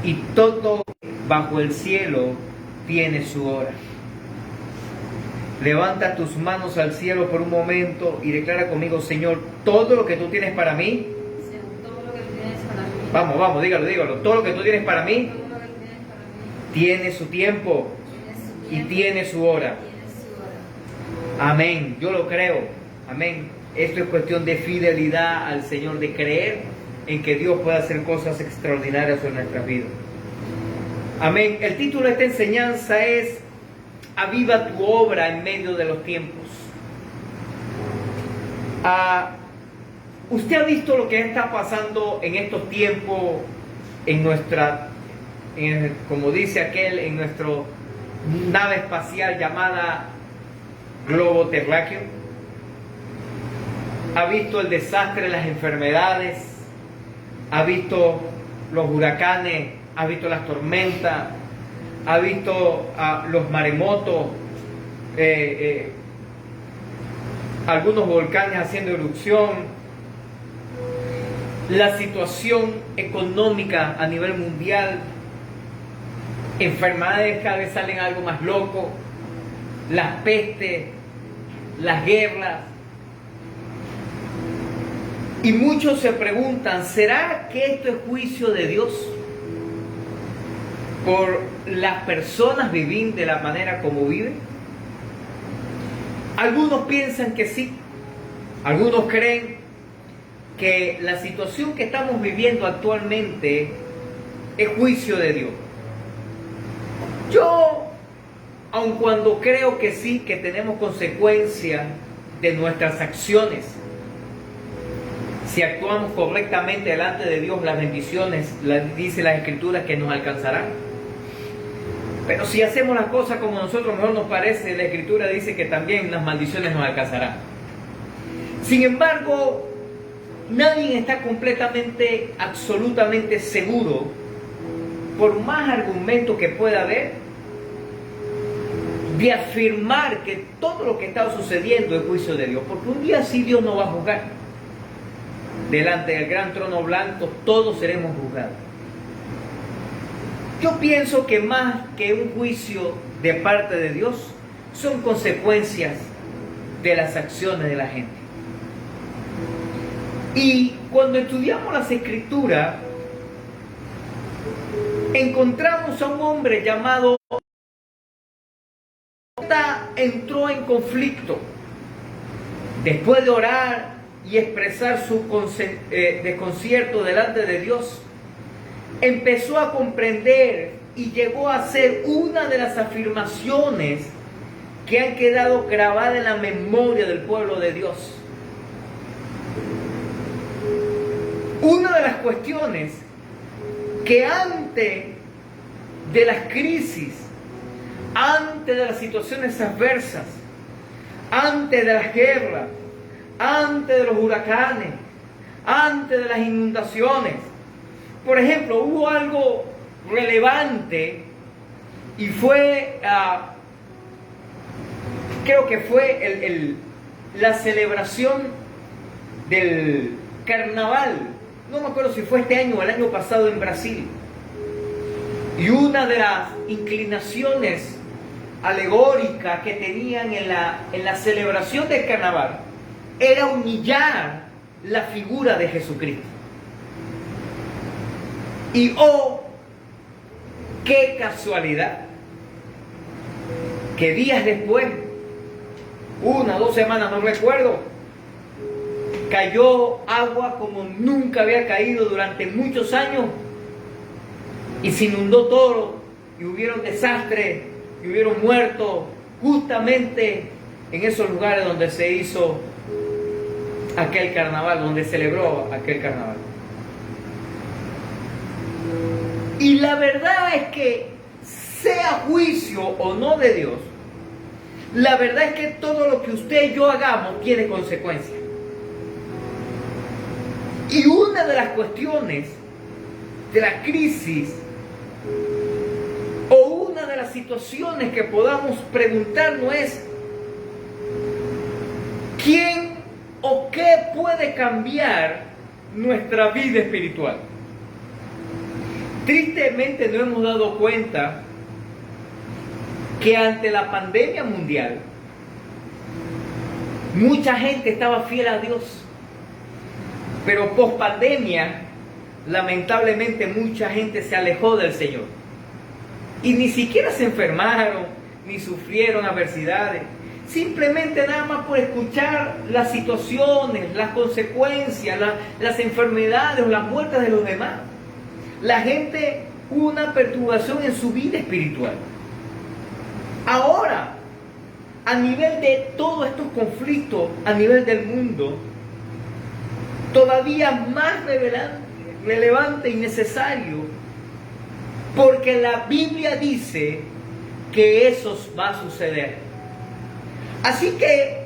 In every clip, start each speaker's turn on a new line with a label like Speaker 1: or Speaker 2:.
Speaker 1: Y todo bajo el cielo tiene su hora. Levanta tus manos al cielo por un momento y declara conmigo: Señor, todo lo que tú tienes para mí.
Speaker 2: Señor, todo lo que tú tienes para mí.
Speaker 1: Vamos, vamos, dígalo. Todo lo que tú tienes para mí
Speaker 2: Todo lo que tú tienes para mí.
Speaker 1: tiene su tiempo y tiene su hora.
Speaker 2: Tiene su hora.
Speaker 1: Amén. Yo lo creo. Amén. Esto es cuestión de fidelidad al Señor, de creer en que Dios puede hacer cosas extraordinarias en nuestras vidas. Amén. El título de esta enseñanza es: Aviva tu obra en medio de los tiempos. ¿Usted ha visto lo que está pasando en estos tiempos como dice aquel, en nuestra nave espacial llamada globo terráqueo? ¿Ha visto el desastre, las enfermedades? ¿Ha visto los huracanes? ¿Ha visto las tormentas? ¿Ha visto los maremotos? Algunos volcanes haciendo erupción. La situación económica a nivel mundial. Enfermedades cada vez salen algo más loco. Las pestes, las guerras. Y muchos se preguntan: ¿será que esto es juicio de Dios por las personas vivir de la manera como viven? Algunos piensan que sí. Algunos creen que la situación que estamos viviendo actualmente es juicio de Dios. Yo, aun cuando creo que sí, que tenemos consecuencias de nuestras acciones, si actuamos correctamente delante de Dios, las bendiciones, dice las Escrituras, que nos alcanzarán. Pero si hacemos las cosas como nosotros mejor nos parece, la Escritura dice que también las maldiciones nos alcanzarán. Sin embargo, nadie está completamente, absolutamente seguro, por más argumentos que pueda haber, de afirmar que todo lo que está sucediendo es juicio de Dios. Porque un día sí Dios nos va a juzgar. Delante del gran trono blanco todos seremos juzgados. Yo pienso que más que un juicio de parte de Dios, son consecuencias de las acciones de la gente. Y cuando estudiamos las Escrituras, encontramos a un hombre llamado entró en conflicto. Después de orar y expresar su desconcierto delante de Dios, empezó a comprender y llegó a ser una de las afirmaciones que han quedado grabadas en la memoria del pueblo de Dios. Una de las cuestiones que antes de las crisis, antes de las situaciones adversas, antes de las guerras, antes de los huracanes, antes de las inundaciones, por ejemplo, hubo algo relevante y fue, creo que fue la celebración del carnaval. No me acuerdo si fue este año o el año pasado en Brasil. Y una de las inclinaciones alegóricas que tenían en la celebración del carnaval era humillar la figura de Jesucristo. Y oh, qué casualidad, que días después, 1 o 2 semanas, no recuerdo, cayó agua como nunca había caído durante muchos años y se inundó todo y hubieron desastres y hubieron muertos justamente en esos lugares donde se hizo aquel carnaval, donde celebró aquel carnaval. Y la verdad es que, sea juicio o no de Dios, la verdad es que todo lo que usted y yo hagamos tiene consecuencias. Y una de las cuestiones de la crisis, o una de las situaciones que podamos preguntarnos es: ¿quién o qué puede cambiar nuestra vida espiritual? Tristemente no hemos dado cuenta que ante la pandemia mundial, mucha gente estaba fiel a Dios, pero post pandemia, lamentablemente mucha gente se alejó del Señor y ni siquiera se enfermaron ni sufrieron adversidades, simplemente nada más por escuchar las situaciones, las consecuencias, las enfermedades o las muertes de los demás. La gente hubo una perturbación en su vida espiritual. Ahora, a nivel de todos estos conflictos, a nivel del mundo, todavía más relevante y necesario, porque la Biblia dice que eso va a suceder. Así que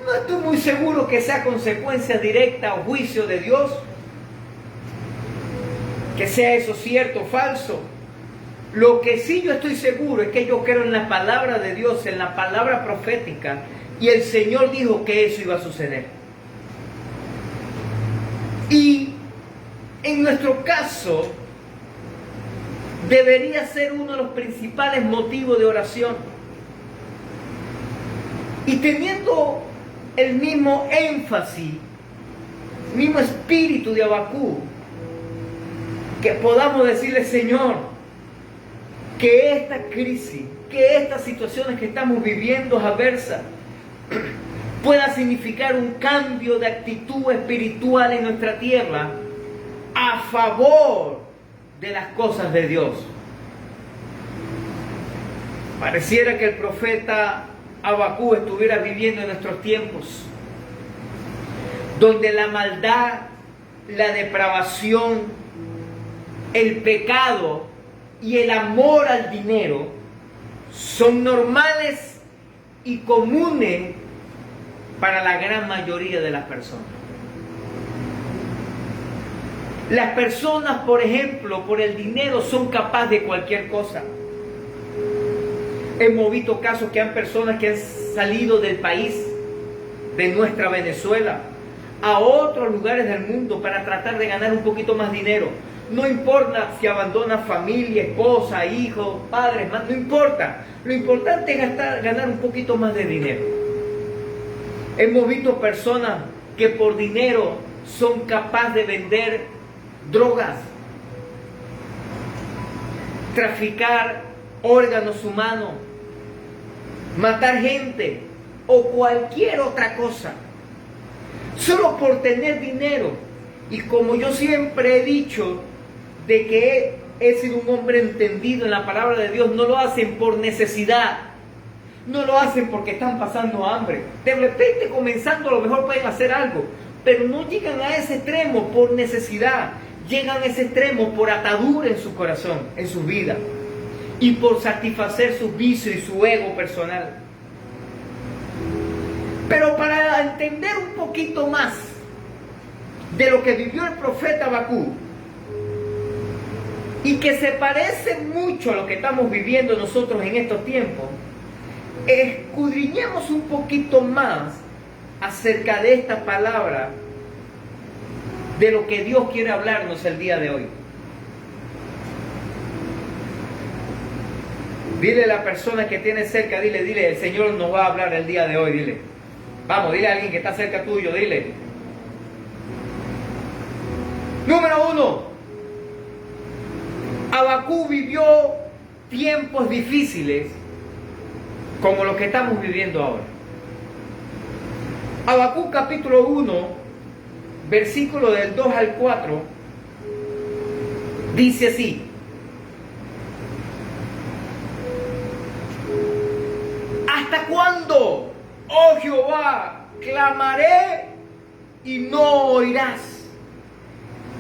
Speaker 1: no estoy muy seguro que sea consecuencia directa o juicio de Dios, que sea eso cierto o falso. Lo que sí yo estoy seguro es que yo creo en la palabra de Dios, en la palabra profética, y el Señor dijo que eso iba a suceder. Y en nuestro caso, debería ser uno de los principales motivos de oración. Y teniendo el mismo énfasis, mismo espíritu de Habacuc, que podamos decirle: Señor, que esta crisis, que estas situaciones que estamos viviendo adversas pueda significar un cambio de actitud espiritual en nuestra tierra a favor de las cosas de Dios. Pareciera que el profeta Habacuc estuviera viviendo en nuestros tiempos, donde la maldad, la depravación, el pecado y el amor al dinero son normales y comunes para la gran mayoría de las personas. Las personas, por ejemplo, por el dinero son capaces de cualquier cosa. Hemos visto casos que han personas que han salido del país, de nuestra Venezuela, a otros lugares del mundo para tratar de ganar un poquito más dinero. No importa si abandona familia, esposa, hijos, padres, no importa. Lo importante es ganar un poquito más de dinero. Hemos visto personas que por dinero son capaces de vender drogas, traficar órganos humanos, matar gente o cualquier otra cosa, solo por tener dinero. Y como yo siempre he dicho, de que he sido un hombre entendido en la palabra de Dios, no lo hacen por necesidad, no lo hacen porque están pasando hambre. De repente, comenzando, a lo mejor pueden hacer algo, pero no llegan a ese extremo por necesidad, llegan a ese extremo por atadura en su corazón, en su vida, y por satisfacer sus vicios y su ego personal. Pero para entender un poquito más de lo que vivió el profeta Habacuc, y que se parece mucho a lo que estamos viviendo nosotros en estos tiempos, escudriñemos un poquito más acerca de esta palabra, de lo que Dios quiere hablarnos el día de hoy. Dile a la persona que tiene cerca, dile, el Señor nos va a hablar el día de hoy, dile. Vamos, dile a alguien que está cerca tuyo, dile. Número 1. Habacuc vivió tiempos difíciles como los que estamos viviendo ahora. Habacuc capítulo 1, versículo del 2 al 4, dice así: ¿hasta cuándo, oh Jehová, clamaré y no oirás?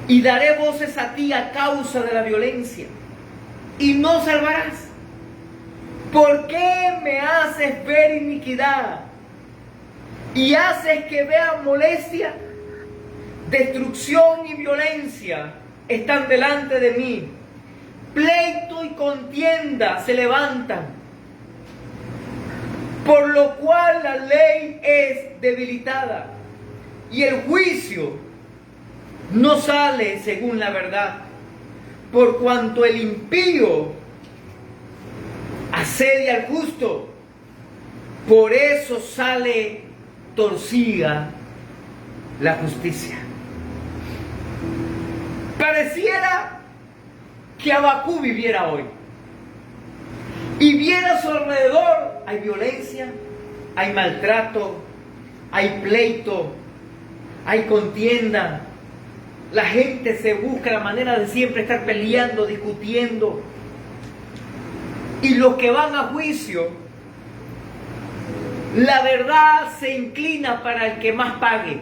Speaker 1: Y daré voces a ti a causa de la violencia, y no salvarás. ¿Por qué me haces ver iniquidad y haces que vea molestia? Destrucción y violencia están delante de mí. Pleito y contienda se levantan, por lo cual la ley es debilitada y el juicio no sale según la verdad. por cuanto el impío asedia al justo, por eso sale torcida la justicia. Pareciera que Habacuc viviera hoy y viera a su alrededor, hay violencia, hay maltrato, hay pleito, hay contienda. La gente se busca la manera de siempre estar peleando, discutiendo. Y los que van a juicio, la verdad se inclina para el que más pague.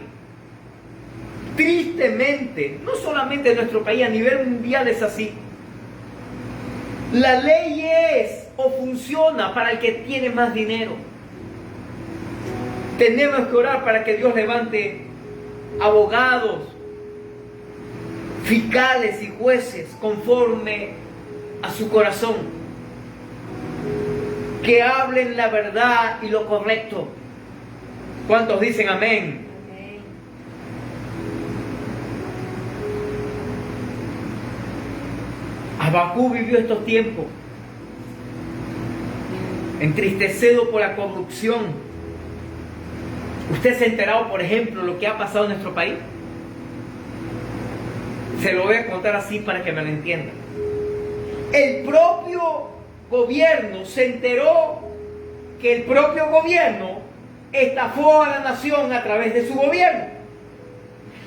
Speaker 1: Tristemente, no solamente en nuestro país, a nivel mundial es así. La ley es o funciona para el que tiene más dinero. Tenemos que orar para que Dios levante abogados, fiscales y jueces conforme a su corazón, que hablen la verdad y lo correcto. ¿Cuántos dicen amén?
Speaker 2: Amén.
Speaker 1: Habacuc vivió estos tiempos entristecido por la corrupción. ¿Usted se ha enterado, por ejemplo, lo que ha pasado en nuestro país? Se lo voy a contar así para que me lo entiendan. El propio gobierno se enteró que el propio gobierno estafó a la nación a través de su gobierno.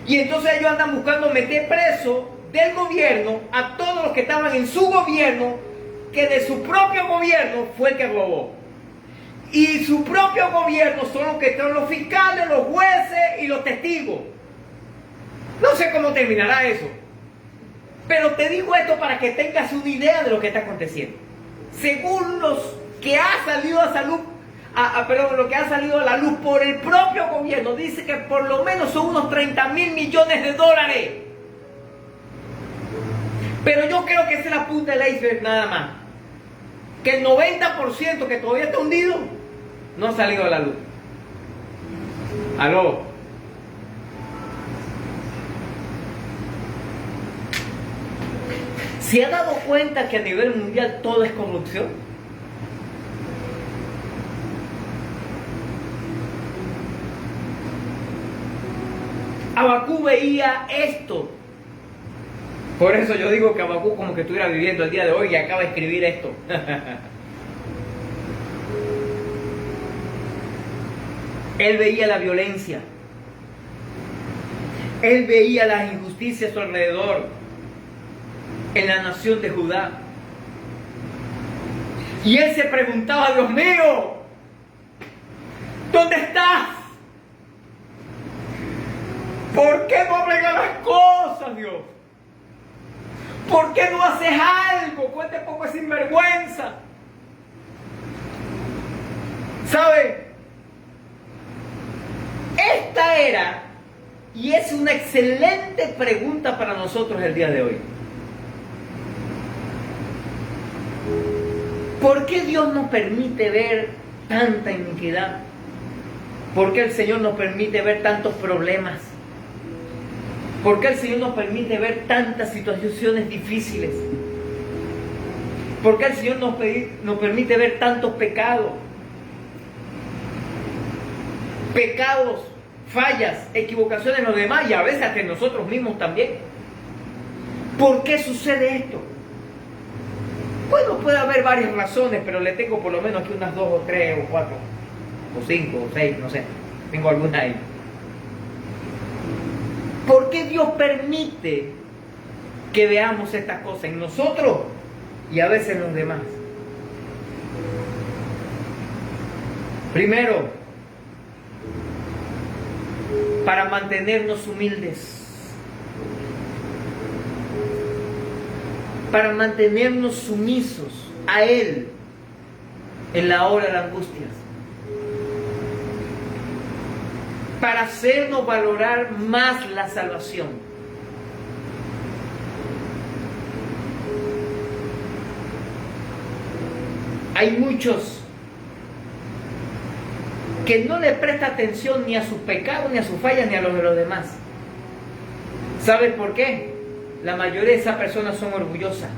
Speaker 1: Y entonces ellos andan buscando meter preso del gobierno a todos los que estaban en su gobierno, que de su propio gobierno fue el que robó. Y su propio gobierno son los que están los fiscales, los jueces y los testigos. No sé cómo terminará eso. Pero te digo esto para que tengas una idea de lo que está aconteciendo. Según los que ha salido a salud, lo que ha salido a la luz por el propio gobierno, dice que por lo menos son unos 30.000 millones de dólares. Pero yo creo que esa es la punta del iceberg nada más. Que el 90% que todavía está hundido no ha salido a la luz. ¿Aló? ¿Se ha dado cuenta que a nivel mundial todo es corrupción? Habacuc veía esto. Por eso yo digo que Habacuc como que estuviera viviendo el día de hoy y acaba de escribir esto. Él veía la violencia. Él veía las injusticias a su alrededor en la nación de Judá. Y él se preguntaba, Dios mío, ¿dónde estás? ¿Por qué no arreglas las cosas, Dios? ¿Por qué no haces algo? Cuente poco de sinvergüenza. ¿Sabe? Esta era, y es una excelente pregunta para nosotros el día de hoy. ¿Por qué Dios nos permite ver tanta iniquidad? ¿Por qué el Señor nos permite ver tantos problemas? ¿Por qué el Señor nos permite ver tantas situaciones difíciles? ¿Por qué el Señor nos permite ver tantos pecados? Pecados, fallas, equivocaciones en los demás y a veces hasta en nosotros mismos también. ¿Por qué sucede esto? Bueno, puede haber varias razones, pero le tengo por lo menos aquí unas 2 o 3 o 4 o 5 o 6, no sé. Tengo alguna ahí. ¿Por qué Dios permite que veamos estas cosas en nosotros y a veces en los demás? Primero, para mantenernos humildes, para mantenernos sumisos a Él en la hora de angustias, para hacernos valorar más la salvación. Hay muchos que no le presta atención ni a sus pecados, ni a sus fallas, ni a los de los demás. ¿Sabes por qué? la mayoría de esas personas son orgullosas.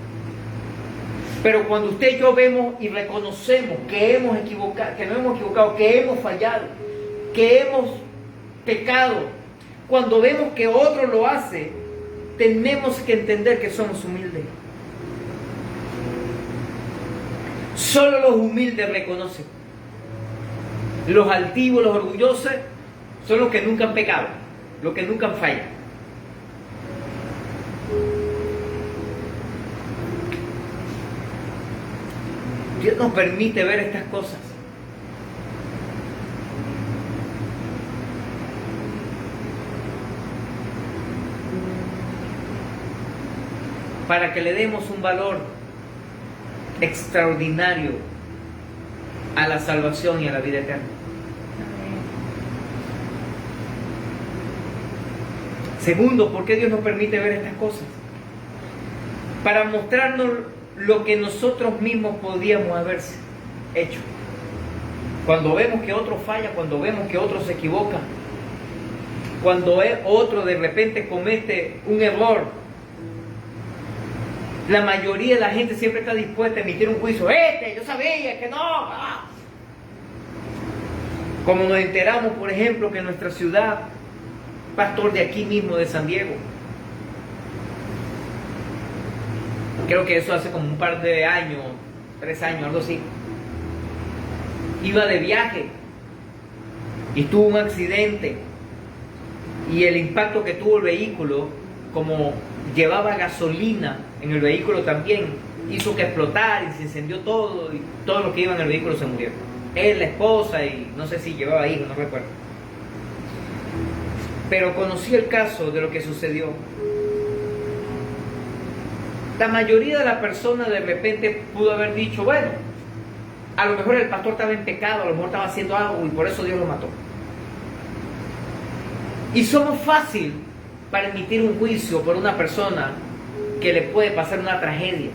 Speaker 1: Pero cuando usted y yo vemos y reconocemos que hemos equivocado, que no hemos equivocado, que hemos fallado, que hemos pecado, cuando vemos que otro lo hace, tenemos que entender que somos humildes. Solo los humildes reconocen. Los altivos, los orgullosos, son los que nunca han pecado, los que nunca han fallado. Dios nos permite ver estas cosas. Para que le demos un valor extraordinario a la salvación y a la vida eterna. Segundo, ¿por qué Dios nos permite ver estas cosas? Para mostrarnos lo que nosotros mismos podíamos haber hecho. Cuando vemos que otro falla, cuando vemos que otro se equivoca, cuando otro de repente comete un error, la mayoría de la gente siempre está dispuesta a emitir un juicio. Yo sabía que no. Como nos enteramos, por ejemplo, que en nuestra ciudad, pastor de aquí mismo, de San Diego, creo que eso hace como un par de años, 3 años, algo así, iba de viaje y tuvo un accidente, y el impacto que tuvo el vehículo, como llevaba gasolina en el vehículo también, hizo que explotara y se incendió todo, y todos los que iban en el vehículo se murieron. Él, la esposa, y no sé si llevaba hijos, no recuerdo. Pero conocí el caso de lo que sucedió. La mayoría de las personas de repente pudo haber dicho, bueno, a lo mejor el pastor estaba en pecado, a lo mejor estaba haciendo algo y por eso Dios lo mató. Y somos fácil para emitir un juicio por una persona que le puede pasar una tragedia.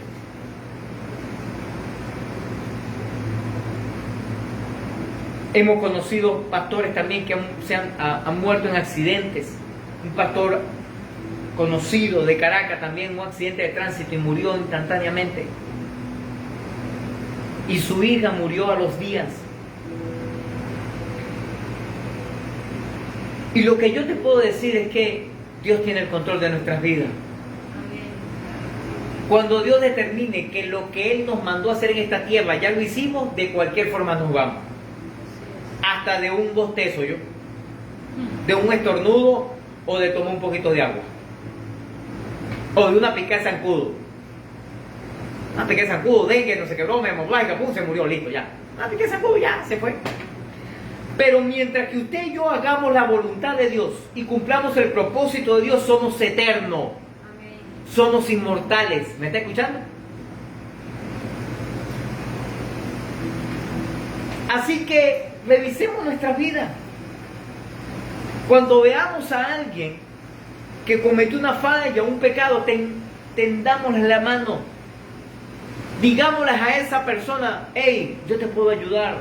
Speaker 1: Hemos conocido pastores también que han muerto en accidentes. Un pastor conocido de Caracas también, un accidente de tránsito, y murió instantáneamente. Y su hija murió a los días. Y lo que yo te puedo decir es que Dios tiene el control de nuestras vidas. Cuando Dios determine que lo que Él nos mandó a hacer en esta tierra ya lo hicimos, de cualquier forma nos vamos. Hasta de un bostezo, de un estornudo, o de tomar un poquito de agua, o de una picada de zancudo. Una picada de zancudo, dengue, no sé qué broma, hemorrágica, pum, se murió, listo, ya. Una picada de zancudo, ya, se fue. Pero mientras que usted y yo hagamos la voluntad de Dios y cumplamos el propósito de Dios, somos eternos. Amén. Somos inmortales. ¿Me está escuchando? Así que revisemos nuestra vida. Cuando veamos a alguien que cometió una falla, un pecado, tendámosle la mano. Digámosle a esa persona, hey, yo te puedo ayudar.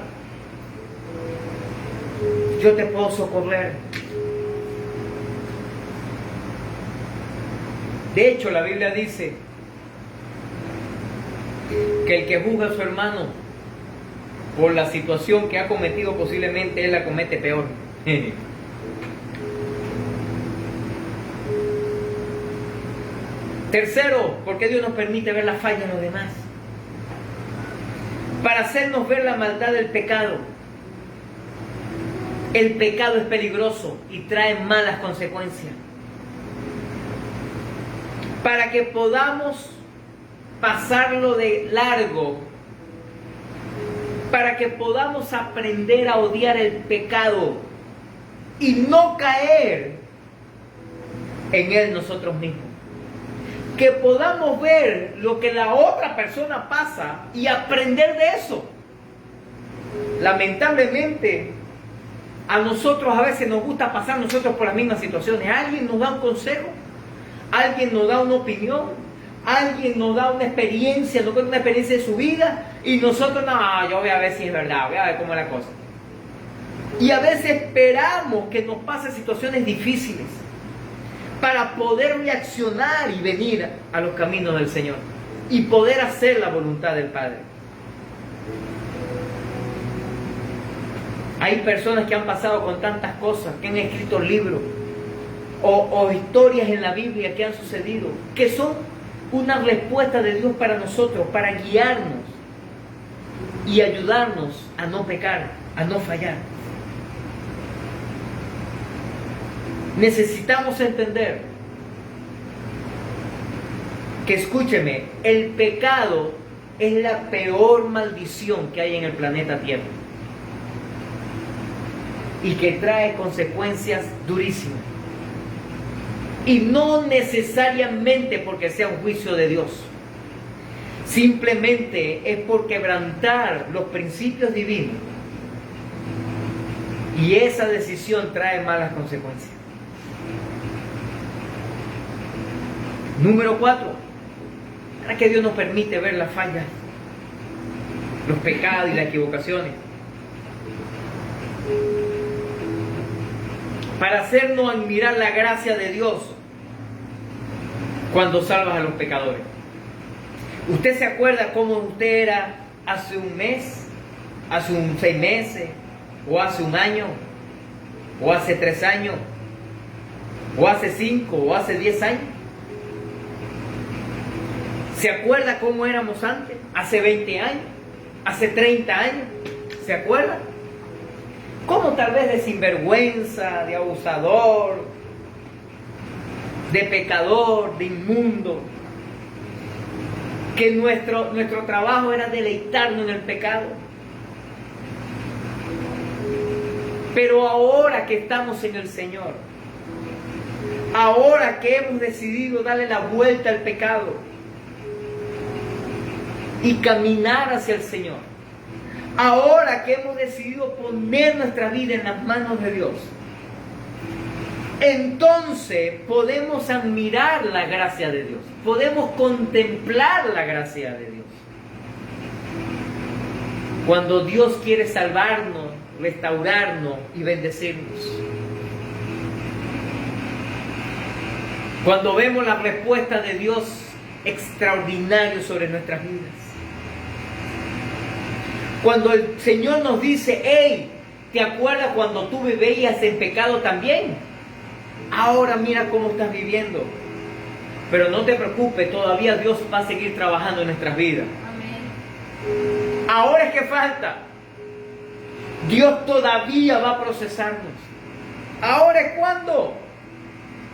Speaker 1: Yo te puedo socorrer. De hecho, la Biblia dice que el que juzga a su hermano por la situación que ha cometido, posiblemente él la comete peor. Tercero, ¿por qué Dios nos permite ver la falla en los demás? Para hacernos ver la maldad del pecado. El pecado es peligroso y trae malas consecuencias. Para que podamos pasarlo de largo, para que podamos aprender a odiar el pecado y no caer en él nosotros mismos. Que podamos ver lo que la otra persona pasa y aprender de eso. Lamentablemente, a nosotros a veces nos gusta pasar nosotros por las mismas situaciones. Alguien nos da un consejo, alguien nos da una opinión, alguien nos da una experiencia, nos cuenta una experiencia de su vida, y nosotros, no, yo voy a ver si es verdad, voy a ver cómo es la cosa. Y a veces esperamos que nos pasen situaciones difíciles para poder reaccionar y venir a los caminos del Señor y poder hacer la voluntad del Padre. Hay personas que han pasado con tantas cosas, que han escrito libros o historias en la Biblia que han sucedido, que son una respuesta de Dios para nosotros, para guiarnos y ayudarnos a no pecar, a no fallar. Necesitamos entender que, escúcheme, el pecado es la peor maldición que hay en el planeta Tierra y que trae consecuencias durísimas. Y no necesariamente porque sea un juicio de Dios. Simplemente es por quebrantar los principios divinos. Y esa decisión trae malas consecuencias. Número 4. Para que Dios nos permite ver las fallas, los pecados y las equivocaciones. Para hacernos admirar la gracia de Dios cuando salvas a los pecadores. ¿Usted se acuerda cómo usted era hace un mes, hace 6 meses, o hace un año, o hace 3 años, o hace 5, o hace 10 años? ¿Se acuerda cómo éramos antes? ¿Hace 20 años? ¿Hace 30 años? ¿Se acuerda? ¿Cómo tal vez de sinvergüenza, de abusador, de pecador, de inmundo? Que nuestro trabajo era deleitarnos en el pecado. Pero ahora que estamos en el Señor, ahora que hemos decidido darle la vuelta al pecado y caminar hacia el Señor, ahora que hemos decidido poner nuestra vida en las manos de Dios, entonces podemos admirar la gracia de Dios, podemos contemplar la gracia de Dios. Cuando Dios quiere salvarnos, restaurarnos y bendecirnos. Cuando vemos la respuesta de Dios extraordinaria sobre nuestras vidas. Cuando el Señor nos dice: hey, ¿te acuerdas cuando tú vivías en pecado también? Ahora mira cómo estás viviendo. Pero no te preocupes, todavía Dios va a seguir trabajando en nuestras vidas.
Speaker 2: Amén.
Speaker 1: Ahora es que falta. Dios todavía va a procesarnos. Ahora es cuando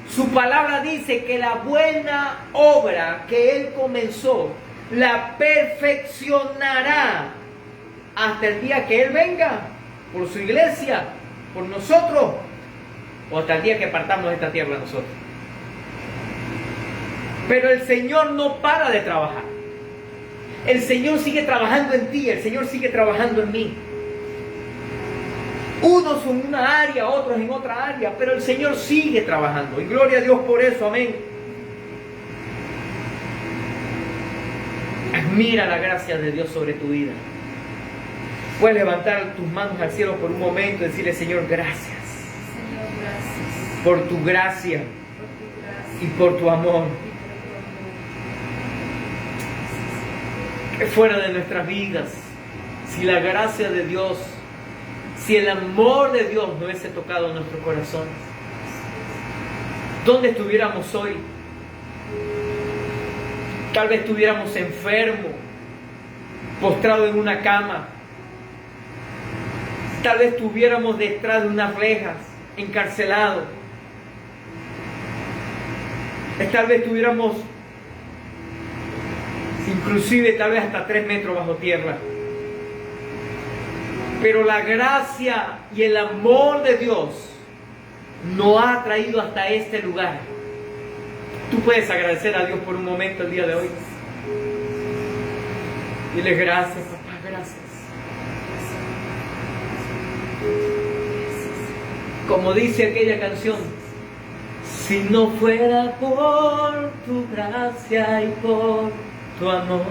Speaker 1: su palabra dice que la buena obra que Él comenzó la perfeccionará hasta el día que Él venga por su iglesia, por nosotros, o hasta el día que partamos de esta tierra nosotros. Pero el Señor no para de trabajar. El Señor sigue trabajando en ti, el Señor sigue trabajando en mí. Unos en una área, otros en otra área, pero el Señor sigue trabajando. Y gloria a Dios por eso, amén. Admira la gracia de Dios sobre tu vida. Puedes levantar tus manos al cielo por un momento y decirle: Señor, gracias.
Speaker 2: Señor, gracias
Speaker 1: Por tu gracia
Speaker 2: por tu gracia
Speaker 1: y por tu amor. Que fuera de nuestras vidas, si la gracia de Dios, si el amor de Dios no hubiese tocado nuestro corazón, ¿dónde estuviéramos hoy? Tal vez estuviéramos enfermos, postrados en una cama. Tal vez estuviéramos detrás de unas rejas, encarcelados. Tal vez estuviéramos inclusive tal vez hasta 3 metros bajo tierra. Pero la gracia y el amor de Dios nos ha traído hasta este lugar. Tú puedes agradecer a Dios por un momento el día de hoy. Dile: gracias, papá, gracias. Como dice aquella canción: si no fuera por tu gracia y por tu amor,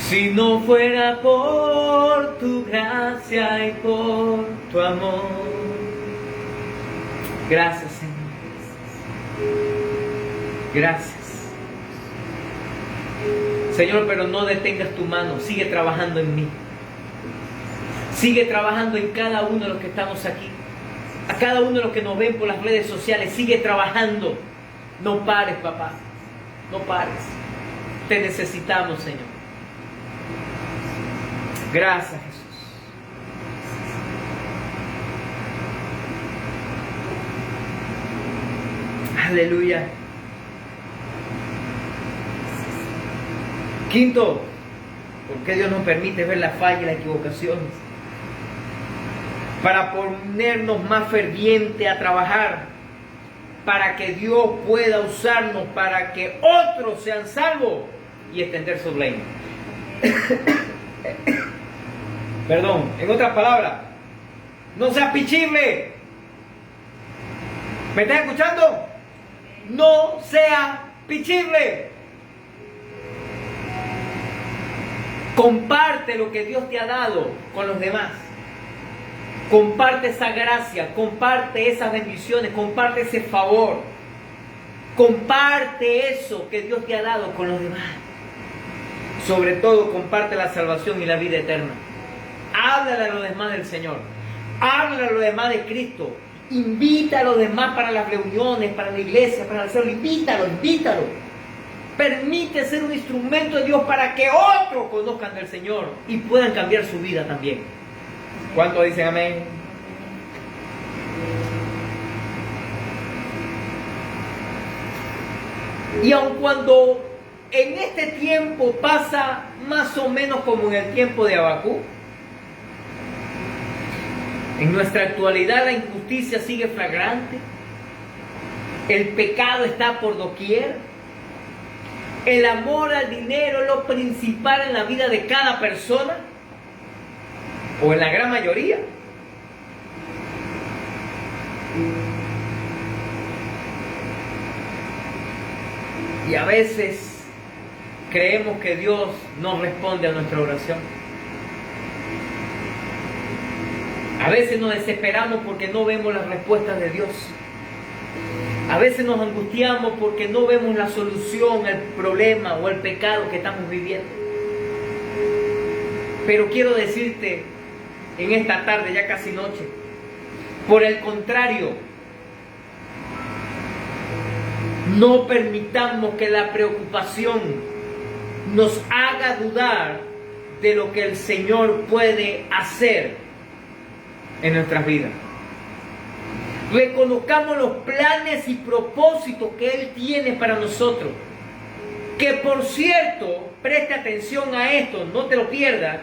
Speaker 1: si no fuera por tu gracia y por tu amor, Gracias, Señor. Gracias. Señor, pero no detengas tu mano. Sigue trabajando en mí. Sigue trabajando en cada uno de los que estamos aquí. A cada uno de los que nos ven por las redes sociales. Sigue trabajando. No pares, papá. No pares. Te necesitamos, Señor. Gracias, Jesús. Aleluya. Quinto, ¿por qué Dios nos permite ver la falla y las equivocaciones? Para ponernos más ferviente a trabajar, para que Dios pueda usarnos, para que otros sean salvos y extender su reino. Perdón, en otras palabras, no seas pichible. ¿Me estás escuchando? No sea pichible. Comparte lo que Dios te ha dado con los demás. Comparte esa gracia, comparte esas bendiciones, comparte ese favor. Comparte eso que Dios te ha dado con los demás. Sobre todo, comparte la salvación y la vida eterna. Háblale a los demás del Señor. Háblale a los demás de Cristo. Invita a los demás para las reuniones, para la iglesia, para hacerlo. Invítalo, invítalo. Permite ser un instrumento de Dios para que otros conozcan del Señor y puedan cambiar su vida también. ¿Cuántos dicen amén? Y aun cuando en este tiempo pasa más o menos como en el tiempo de Habacuc, en nuestra actualidad la injusticia sigue flagrante, el pecado está por doquier, el amor al dinero es lo principal en la vida de cada persona, o en la gran mayoría. Y a veces creemos que Dios no responde a nuestra oración. A veces nos desesperamos porque no vemos las respuestas de Dios. A veces nos angustiamos porque no vemos la solución al problema o al pecado que estamos viviendo. Pero quiero decirte en esta tarde, ya casi noche, por el contrario, no permitamos que la preocupación nos haga dudar de lo que el Señor puede hacer en nuestras vidas. Reconozcamos los planes y propósitos que Él tiene para nosotros. Que por cierto, preste atención a esto, no te lo pierdas,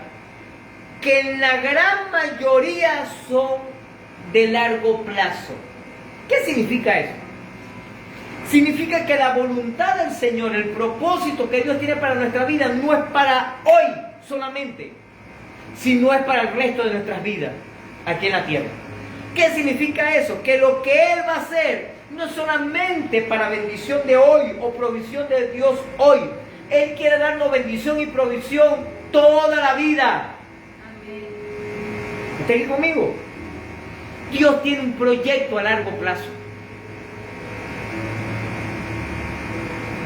Speaker 1: que en la gran mayoría son de largo plazo. ¿Qué significa eso? Significa que la voluntad del Señor, el propósito que Dios tiene para nuestra vida no es para hoy solamente, sino es para el resto de nuestras vidas aquí en la tierra. ¿Qué significa eso? Que lo que Él va a hacer no es solamente para bendición de hoy o provisión de Dios hoy. Él quiere darnos bendición y provisión toda la vida. ¿Está aquí conmigo? Dios tiene un proyecto a largo plazo.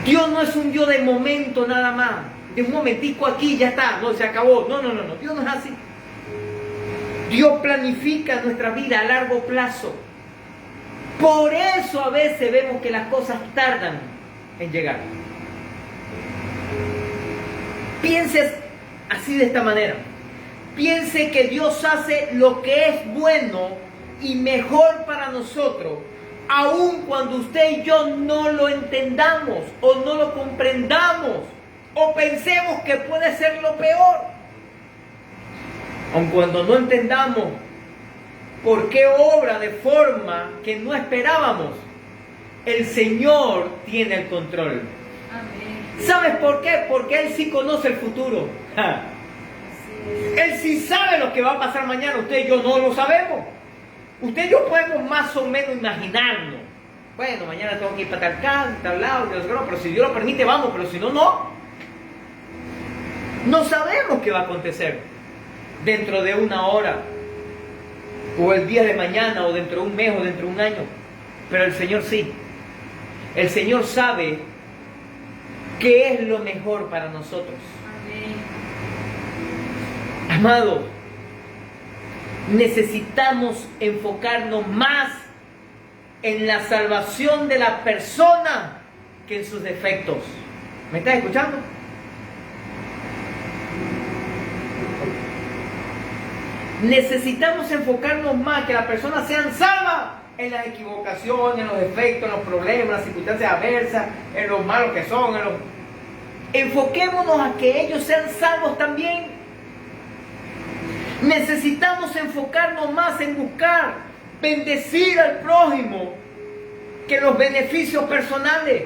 Speaker 1: Dios no es un Dios de momento nada más. De un momentico aquí ya está, no se acabó. No. Dios no es así. Dios planifica nuestra vida a largo plazo. Por eso a veces vemos que las cosas tardan en llegar. Pienses así de esta manera. Piense que Dios hace lo que es bueno y mejor para nosotros, aun cuando usted y yo no lo entendamos o no lo comprendamos o pensemos que puede ser lo peor. Aun cuando no entendamos por qué obra de forma que no esperábamos, el Señor tiene el control. Amén. ¿Sabes por qué? Porque Él sí conoce el futuro. Él sí sabe lo que va a pasar mañana. Usted y yo no lo sabemos. Usted y yo podemos más o menos imaginarnos. Bueno, mañana tengo que ir para tal casa, tal lado, pero si Dios lo permite, vamos, pero si no, no. No sabemos qué va a acontecer dentro de una hora, o el día de mañana, o dentro de un mes, o dentro de un año. Pero el Señor sí. El Señor sabe qué es lo mejor para nosotros.
Speaker 2: Amén.
Speaker 1: Amado, necesitamos enfocarnos más en la salvación de la persona que en sus defectos. ¿Me estás escuchando? Necesitamos enfocarnos más que las personas sean salvas en las equivocaciones, en los defectos, en los problemas, en las circunstancias adversas, en los malos que son, Enfoquémonos a que ellos sean salvos también. Necesitamos enfocarnos más en buscar bendecir al prójimo que los beneficios personales.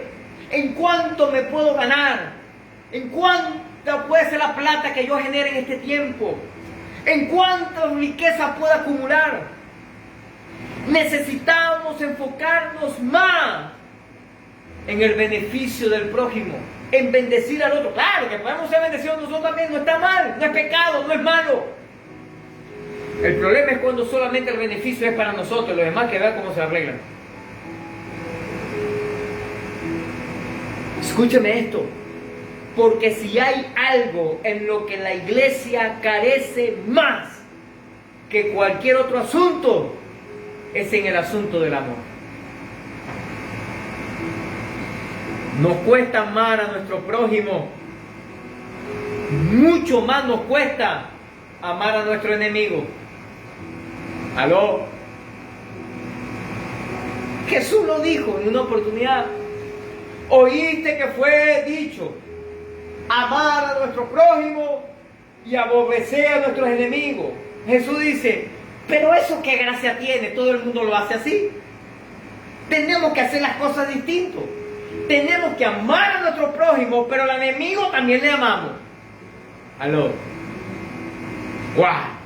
Speaker 1: En cuánto me puedo ganar, en cuánta puede ser la plata que yo genere en este tiempo, en cuánta riqueza puedo acumular. Necesitamos enfocarnos más en el beneficio del prójimo, en bendecir al otro. Claro que podemos ser bendecidos nosotros también, no está mal, no es pecado, no es malo. El problema es cuando solamente el beneficio es para nosotros, los demás que vean cómo se arreglan. Escúcheme esto, porque si hay algo en lo que la iglesia carece más que cualquier otro asunto, es en el asunto del amor. Nos cuesta amar a nuestro prójimo, mucho más nos cuesta amar a nuestro enemigo. ¿Aló? Jesús lo dijo en una oportunidad. Oíste que fue dicho, amar a nuestro prójimo y aborrecer a nuestros enemigos. Jesús dice, pero eso qué gracia tiene, todo el mundo lo hace así. Tenemos que hacer las cosas distintas. Tenemos que amar a nuestro prójimo, pero al enemigo también le amamos. ¿Aló? ¡Guau!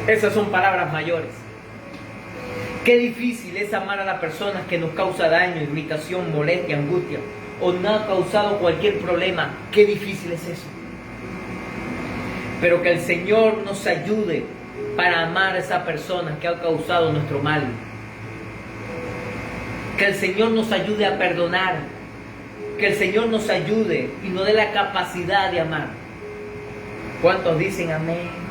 Speaker 1: Esas son palabras mayores. Qué difícil es amar a las personas que nos causa daño, irritación, molestia, angustia, o no ha causado cualquier problema. Qué difícil es eso. Pero que el Señor nos ayude para amar a esa persona que ha causado nuestro mal. Que el Señor nos ayude a perdonar. Que el Señor nos ayude y nos dé la capacidad de amar. ¿Cuántos dicen amén?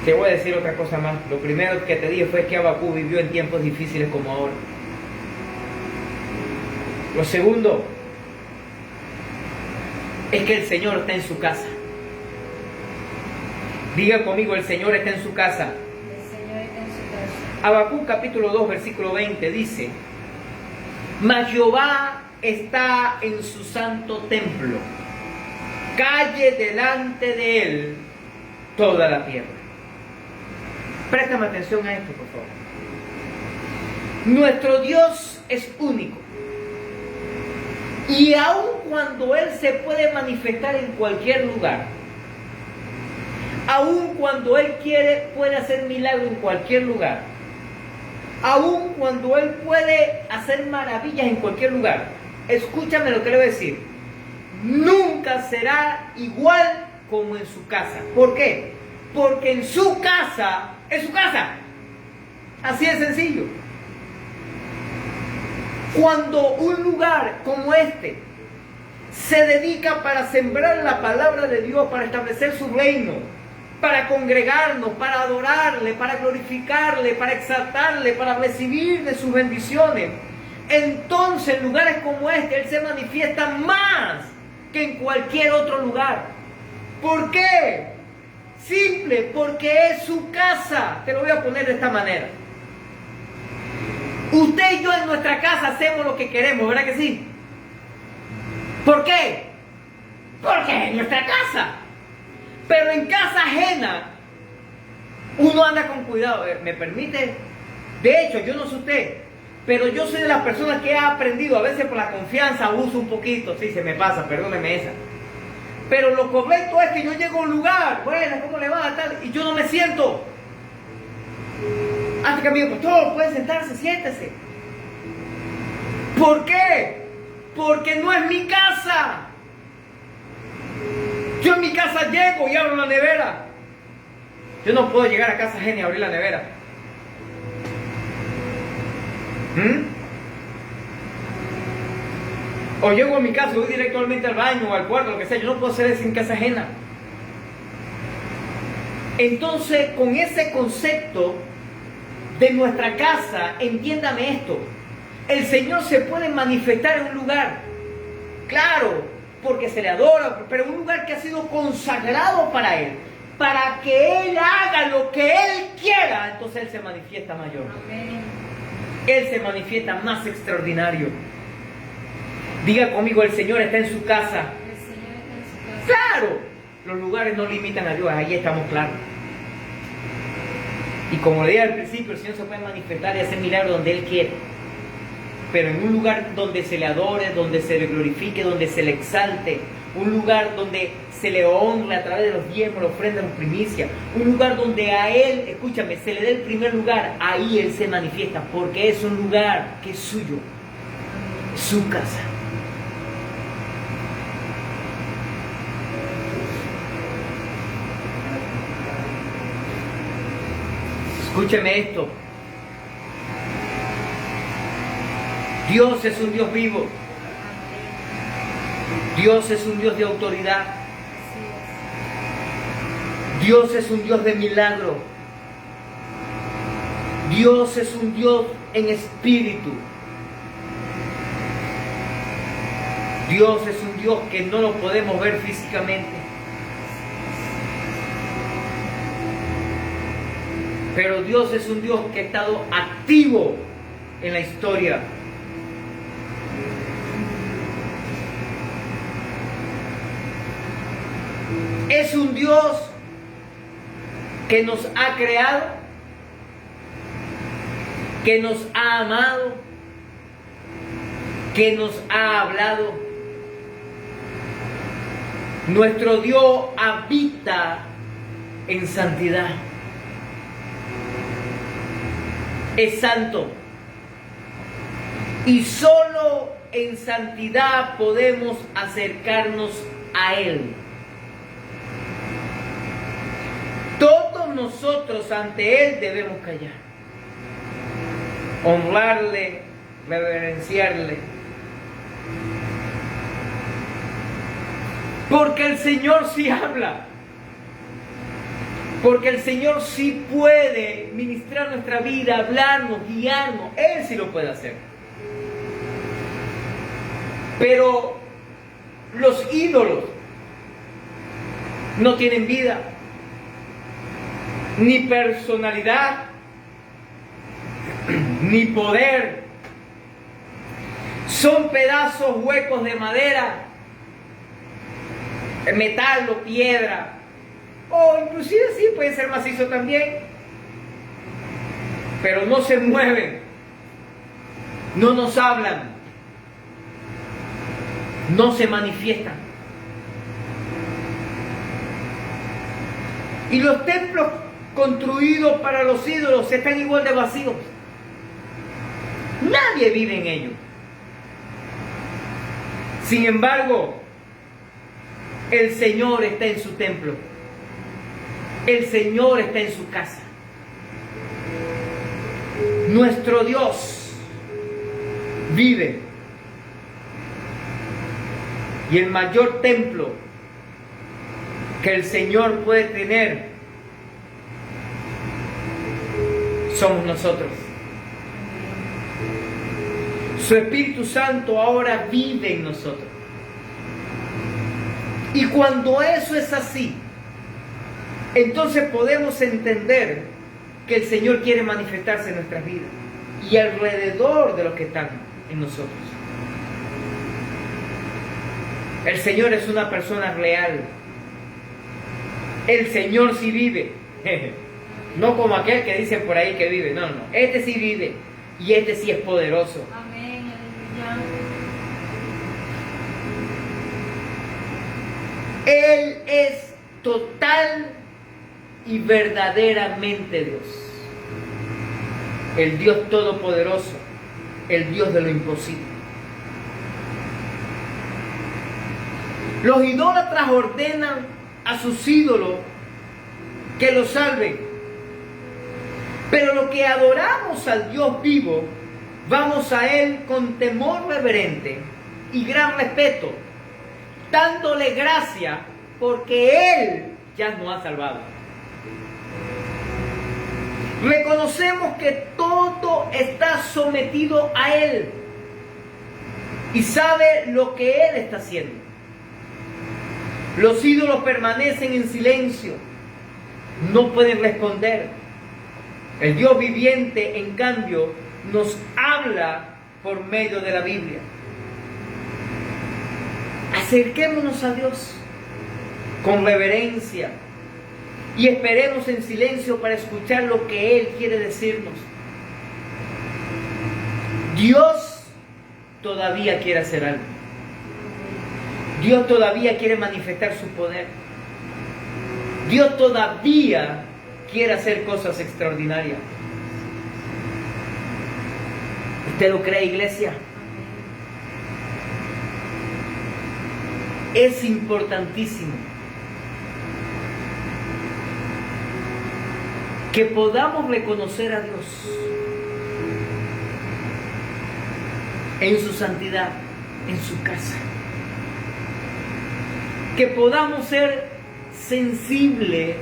Speaker 1: Te voy a decir otra cosa más. Lo primero que te dije fue que Habacuc vivió en tiempos difíciles como ahora. Lo segundo es que el Señor está en su casa. Diga conmigo, el Señor está en su casa.
Speaker 2: El Señor está en su casa.
Speaker 1: Habacuc capítulo 2 versículo 20 dice: Mas Jehová está en su santo templo, calle delante de él toda la tierra. Préstame atención a esto, por favor. Nuestro Dios es único. Y aun cuando Él se puede manifestar en cualquier lugar, aun cuando Él quiere, puede hacer milagros en cualquier lugar, aun cuando Él puede hacer maravillas en cualquier lugar, escúchame lo que le voy a decir, nunca será igual como en su casa. ¿Por qué? Porque en su casa es su casa. Así de sencillo. Cuando un lugar como este se dedica para sembrar la palabra de Dios, para establecer su reino, para congregarnos, para adorarle, para glorificarle, para exaltarle, para recibir de sus bendiciones, entonces en lugares como este Él se manifiesta más que en cualquier otro lugar. ¿Por qué? Simple, porque es su casa. Te lo voy a poner de esta manera. Usted y yo en nuestra casa hacemos lo que queremos, ¿verdad que sí? ¿Por qué? Porque es nuestra casa. Pero en casa ajena, uno anda con cuidado. ¿Me permite? De hecho, yo no sé usted, pero yo soy de las personas que ha aprendido, a veces por la confianza abuso un poquito. Sí, se me pasa, perdóneme esa. Pero lo correcto es que yo llego a un lugar, bueno, ¿cómo le va? Tal, y yo no me siento. Hasta que me digo, pastor, puede sentarse, siéntese. ¿Por qué? Porque no es mi casa. Yo en mi casa llego y abro la nevera. Yo no puedo llegar a casa ajena y abrir la nevera. O llego a mi casa, voy directamente al baño o al cuarto, lo que sea. Yo no puedo hacer eso en casa ajena. Entonces, con ese concepto de nuestra casa, entiéndame esto. El Señor se puede manifestar en un lugar, claro, porque se le adora, pero en un lugar que ha sido consagrado para Él, para que Él haga lo que Él quiera. Entonces Él se manifiesta mayor.
Speaker 2: Amén.
Speaker 1: Él se manifiesta más extraordinario. Diga conmigo, el Señor está en su casa.
Speaker 2: El Señor está en su casa.
Speaker 1: Claro, los lugares no limitan a Dios, ahí estamos claros. Y como le dije al principio, el Señor se puede manifestar y hacer milagros donde Él quiere. Pero en un lugar donde se le adore, donde se le glorifique, donde se le exalte, un lugar donde se le honre a través de los diezmos, la ofrenda, las primicias, un lugar donde a Él, escúchame, se le dé el primer lugar, ahí Él se manifiesta, porque es un lugar que es suyo, su casa. Escúcheme esto. Dios es un Dios vivo. Dios es un Dios de autoridad. Dios es un Dios de milagro. Dios es un Dios en espíritu. Dios es un Dios que no lo podemos ver físicamente. Pero Dios es un Dios que ha estado activo en la historia. Es un Dios que nos ha creado, que nos ha amado, que nos ha hablado. Nuestro Dios habita en santidad. Es santo. Y solo en santidad podemos acercarnos a Él. Todos nosotros ante Él debemos callar, honrarle, reverenciarle. Porque el Señor sí habla. Porque el Señor sí puede ministrar nuestra vida, hablarnos, guiarnos. Él sí lo puede hacer. Pero los ídolos no tienen vida, ni personalidad, ni poder. Son pedazos huecos de madera, metal o piedra. O inclusive sí, puede ser macizo también. Pero no se mueven. No nos hablan. No se manifiestan. Y los templos construidos para los ídolos están igual de vacíos. Nadie vive en ellos. Sin embargo, el Señor está en su templo. El Señor está en su casa. Nuestro Dios vive. Y el mayor templo que el Señor puede tener somos nosotros. Su Espíritu Santo ahora vive en nosotros. Y cuando eso es así, entonces podemos entender que el Señor quiere manifestarse en nuestras vidas y alrededor de los que están en nosotros. El Señor es una persona real. El Señor sí vive. No como aquel que dice por ahí que vive. No, no. Este sí vive. Y este sí es poderoso.
Speaker 2: Amén. Aleluya.
Speaker 1: Él es total y verdaderamente Dios. El Dios todopoderoso. El Dios de lo imposible. Los idólatras ordenan a sus ídolos que los salven. Pero los que adoramos al Dios vivo, vamos a Él con temor reverente y gran respeto, dándole gracia porque Él ya nos ha salvado. Reconocemos que todo está sometido a Él y sabe lo que Él está haciendo. Los ídolos permanecen en silencio, no pueden responder. El Dios viviente, en cambio, nos habla por medio de la Biblia. Acerquémonos a Dios con reverencia y esperemos en silencio para escuchar lo que Él quiere decirnos. Dios todavía quiere hacer algo. Dios todavía quiere manifestar su poder. Dios todavía quiere hacer cosas extraordinarias. ¿Usted lo cree, iglesia? Es importantísimo que podamos reconocer a Dios en su santidad, en su casa. Que podamos ser sensibles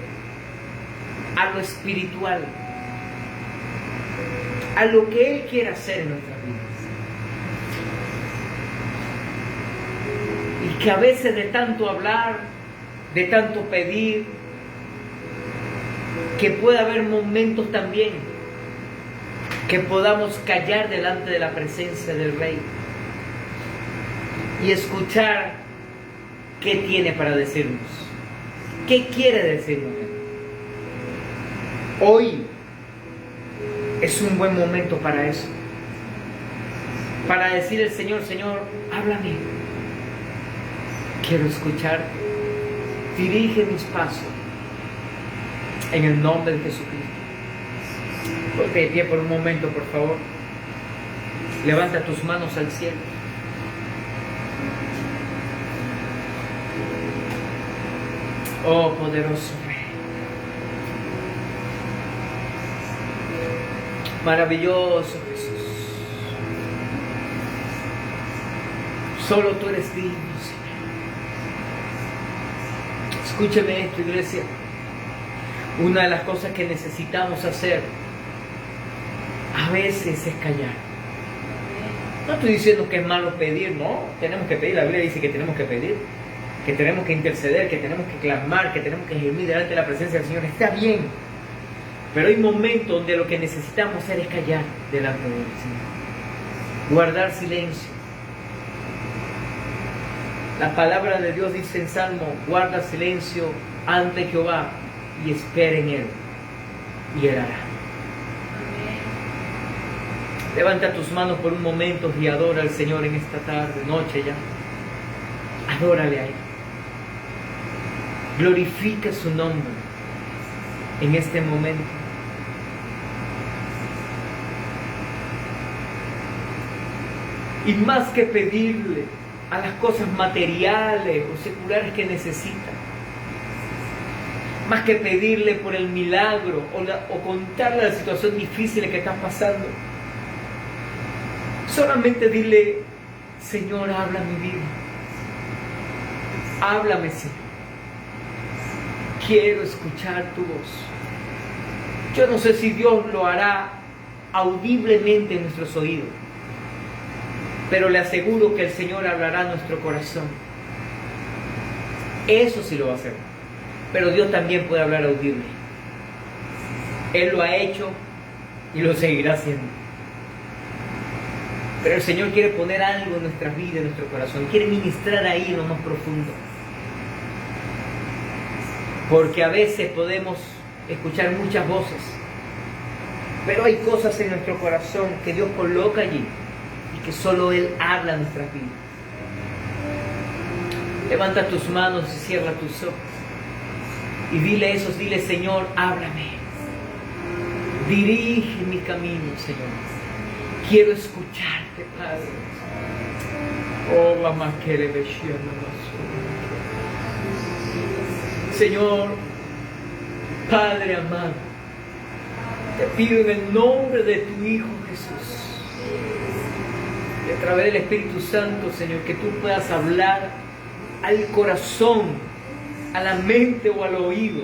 Speaker 1: a lo espiritual, a lo que Él quiere hacer en nuestras vidas. Y que a veces de tanto hablar, de tanto pedir, que pueda haber momentos también que podamos callar delante de la presencia del Rey y escuchar qué tiene para decirnos, qué quiere decirnos. Hoy es un buen momento para eso, para decir al Señor: Señor, háblame, quiero escucharte, dirige mis pasos, en el nombre de Jesucristo. Ponte de pie por un momento, por favor. Levanta tus manos al cielo. Oh, poderoso Rey. Maravilloso Jesús. Solo tú eres digno, Señor. Escúcheme esto, iglesia. Una de las cosas que necesitamos hacer a veces es callar. No estoy diciendo que es malo pedir, no. Tenemos que pedir. La Biblia dice que tenemos que pedir, que tenemos que interceder, que tenemos que clamar, que tenemos que gemir delante de la presencia del Señor. Está bien. Pero hay momentos donde lo que necesitamos hacer es callar delante del Señor. Guardar silencio. La palabra de Dios dice en Salmo: guarda silencio ante Jehová y espera en Él, y Él hará. Levanta tus manos por un momento y adora al Señor en esta tarde, noche ya. Adórale a Él. Glorifica su nombre en este momento. Y más que pedirle a las cosas materiales o seculares que necesita, más que pedirle por el milagro o contarle la situación difícil que estás pasando, solamente dile: Señor, habla mi vida. Háblame, Señor. Quiero escuchar tu voz. Yo no sé si Dios lo hará audiblemente en nuestros oídos, pero le aseguro que el Señor hablará a nuestro corazón. Eso sí lo va a hacer. Pero Dios también puede hablar audible. Él lo ha hecho y lo seguirá haciendo. Pero el Señor quiere poner algo en nuestras vidas, en nuestro corazón. Quiere ministrar ahí en lo más profundo. Porque a veces podemos escuchar muchas voces, pero hay cosas en nuestro corazón que Dios coloca allí y que solo Él habla en nuestras vidas. Levanta tus manos y cierra tus ojos y dile eso, dile: Señor, háblame. Dirige mi camino, Señor. Quiero escucharte, Padre. Oh, la más que le Señor, Padre amado, te pido en el nombre de tu Hijo Jesús, y a través del Espíritu Santo, Señor, que tú puedas hablar al corazón, a la mente o al oído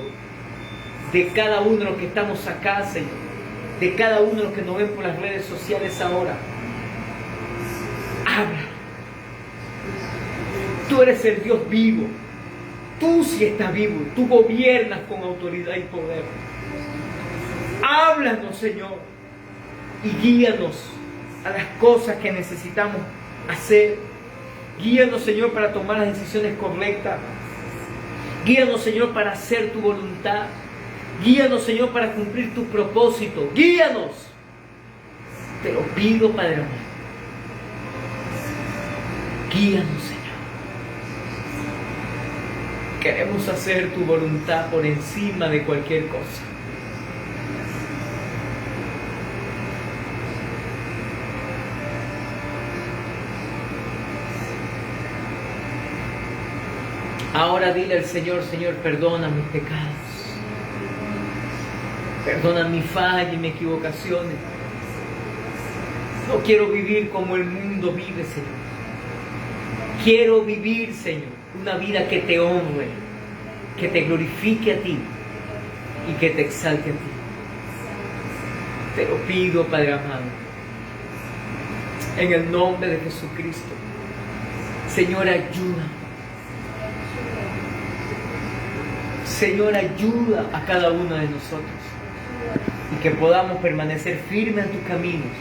Speaker 1: de cada uno de los que estamos acá, Señor, de cada uno de los que nos ven por las redes sociales ahora. Habla. Tú eres el Dios vivo. Tú sí estás vivo. Tú gobiernas con autoridad y poder. Háblanos, Señor, y guíanos a las cosas que necesitamos hacer. Guíanos, Señor, para tomar las decisiones correctas. Guíanos, Señor, para hacer tu voluntad. Guíanos, Señor, para cumplir tu propósito. Guíanos. Te lo pido, Padre amado. Guíanos, Señor. Queremos hacer tu voluntad por encima de cualquier cosa. Ahora dile al Señor, Señor, perdona mis pecados. Perdona mi falla y mis equivocaciones. No quiero vivir como el mundo vive, Señor. Quiero vivir, Señor, una vida que te honre, que te glorifique a ti y que te exalte a ti. Te lo pido, Padre amado, en el nombre de Jesucristo. Señor, ayuda. Señor, ayuda a cada uno de nosotros y que podamos permanecer firmes en tus caminos